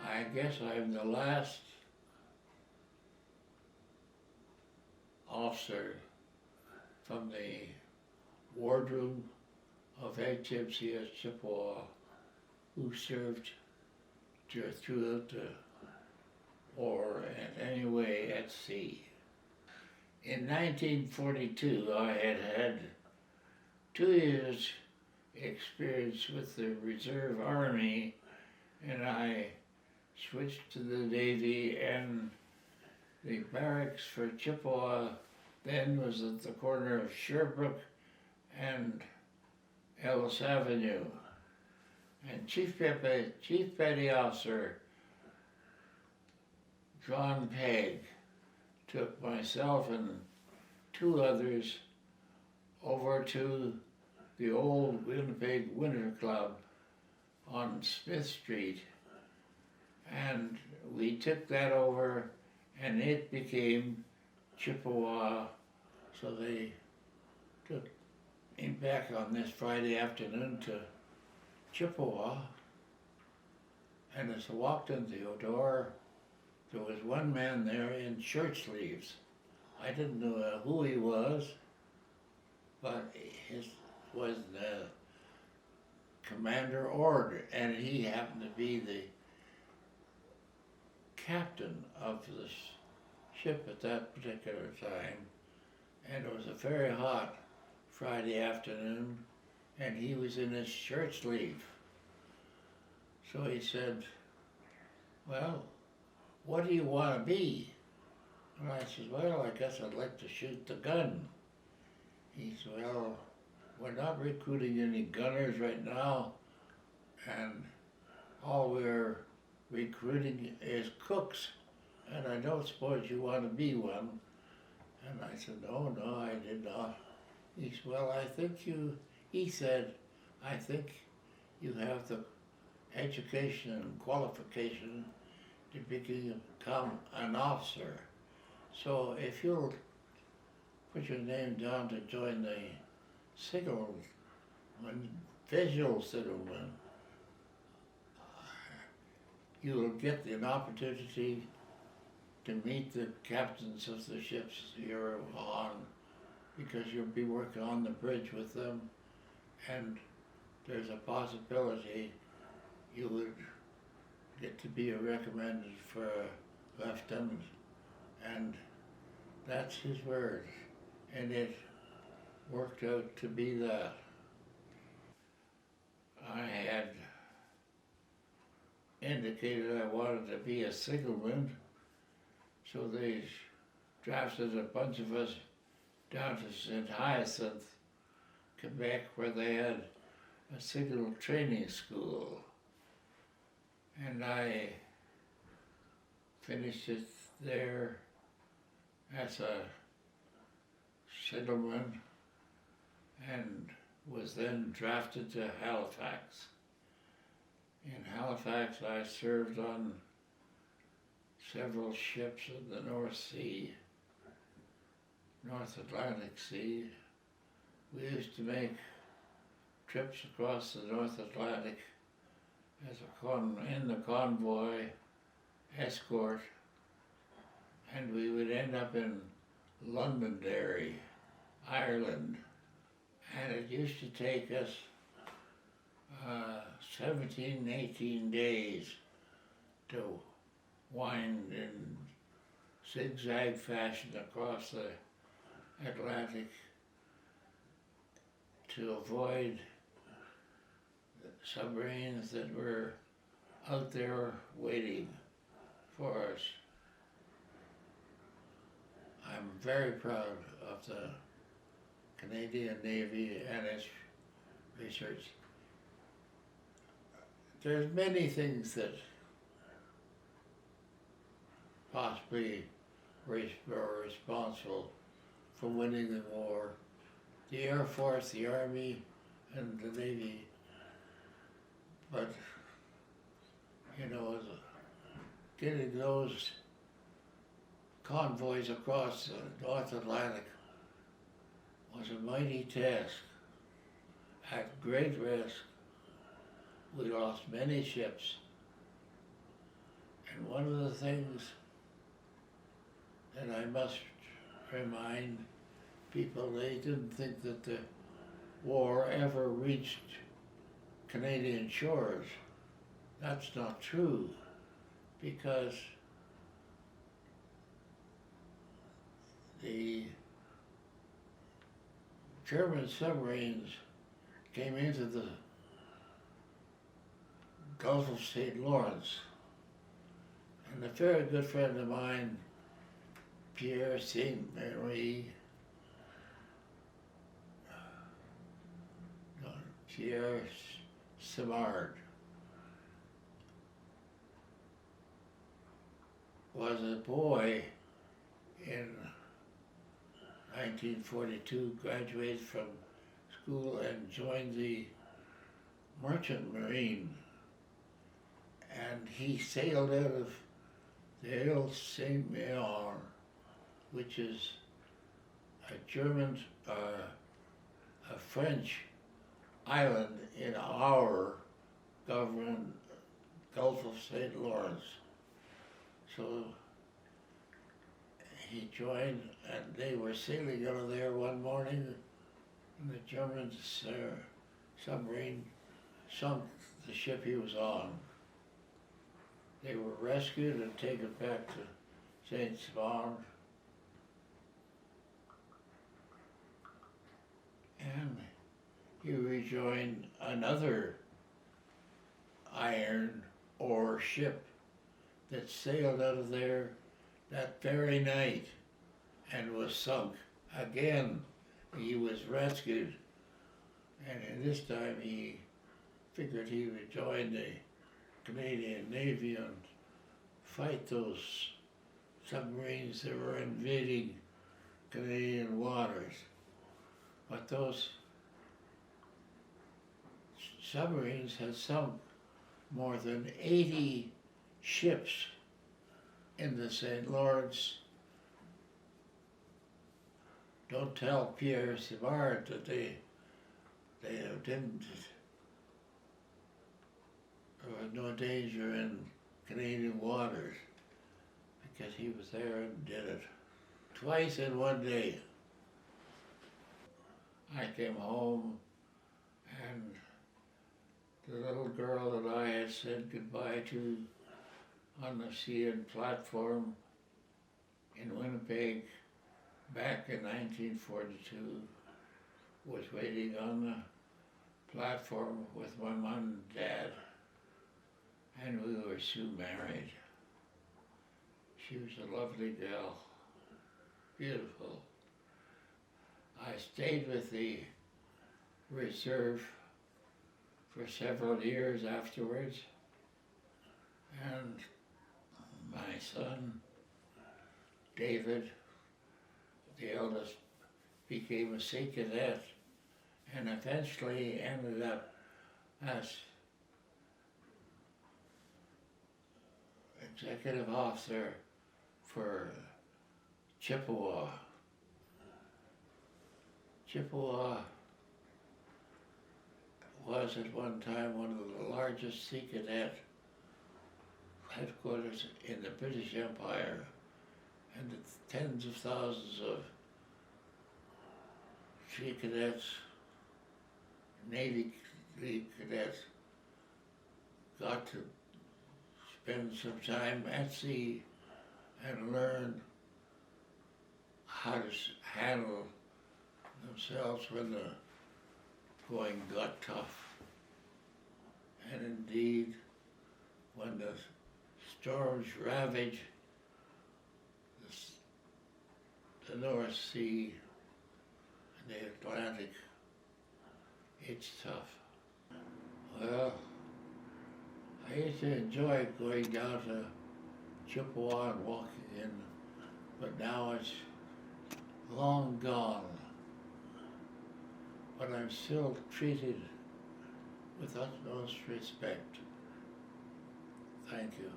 I guess I'm the last officer from the wardroom of HMCS Chippewa who served throughout the war in any way at sea. In 1942, I had 2 years experience with the Reserve Army, and I switched to the Navy, and the barracks for Chippewa then was at the corner of Sherbrooke and Ellis Avenue. And Chief Petty Officer John Pegg took myself and 2 others over to the old Winnipeg Winter Club on Smith Street, and we took that over and it became Chippewa. So they took me back on this Friday afternoon to Chippewa, and as I walked into the door, there was one man there in shirt sleeves. I didn't know who he was, but his was the Commander Ord, and he happened to be the captain of the ship at that particular time. And it was a very hot Friday afternoon, and he was in his shirt sleeve. So he said, "Well, what do you want to be?" And I said, "Well, I guess I'd like to shoot the gun." He said, "Well, we're not recruiting any gunners right now, and all we're recruiting is cooks, and I don't suppose you want to be one." And I said, "No, I did not." He said, "Well, he said, "I think you have the education and qualification to become an officer. So if you'll put your name down to join the visual signalman, you'll get an opportunity to meet the captains of the ships you're on, because you'll be working on the bridge with them, and there's a possibility you would get to be recommended for a lieutenant." And that's his word, and it worked out to be that. I had indicated I wanted to be a signalman, so they drafted a bunch of us down to St. Hyacinthe, Quebec, where they had a signal training school. And I finished it there as a signalman and was then drafted to Halifax. In Halifax, I served on several ships in the North Sea, North Atlantic Sea. We used to make trips across the North Atlantic as in the convoy escort, and we would end up in Londonderry, Ireland, and it used to take us 17, 18 days to wind in zigzag fashion across the Atlantic to avoid submarines that were out there waiting for us. I'm very proud of the Canadian Navy and its research. There's many things that possibly were responsible for winning the war. The Air Force, the Army, and the Navy. But, getting those convoys across the North Atlantic was a mighty task. at great risk. We lost many ships. And one of the things that I must remind people, they didn't think that the war ever reached Canadian shores. That's not true, because the German submarines came into the Gulf of St. Lawrence, and a very good friend of mine, Pierre Saint-Marie, Pierre Simard, was a boy in 1942, graduated from school and joined the Merchant Marine. And he sailed out of the Ile Saint-Méard, which is a German, a French island in our government, Gulf of St. Lawrence. So he joined, and they were sailing out of there one morning, and the German submarine sunk the ship he was on. They were rescued and taken back to St. Simon, and he rejoined another iron ore ship that sailed out of there that very night and was sunk. Again, he was rescued, and in this time he figured he would join the Canadian Navy and fight those submarines that were invading Canadian waters. But those submarines had sunk more than 80 ships in the St. Lawrence. Don't tell Pierre Simard that they didn't. There was no danger in Canadian waters because he was there and did it. Twice in one day. I came home, and the little girl that I had said goodbye to on the CN platform in Winnipeg back in 1942 was waiting on the platform with my mom and dad, and we were soon married. She was a lovely girl, beautiful. I stayed with the reserve for several years afterwards, and my son, David, the eldest, became a sea cadet and eventually ended up as executive officer for Chippewa. Chippewa was at one time one of the largest sea cadet headquarters in the British Empire, and the tens of thousands of sea cadets, Navy cadets got to spend some time at sea and learn how to handle themselves when the going got tough. And indeed, when the storms ravage the North Sea and the Atlantic, it's tough. Well, I used to enjoy going down to Chippewa and walking in, but now it's long gone. But I'm still treated with utmost respect. Thank you.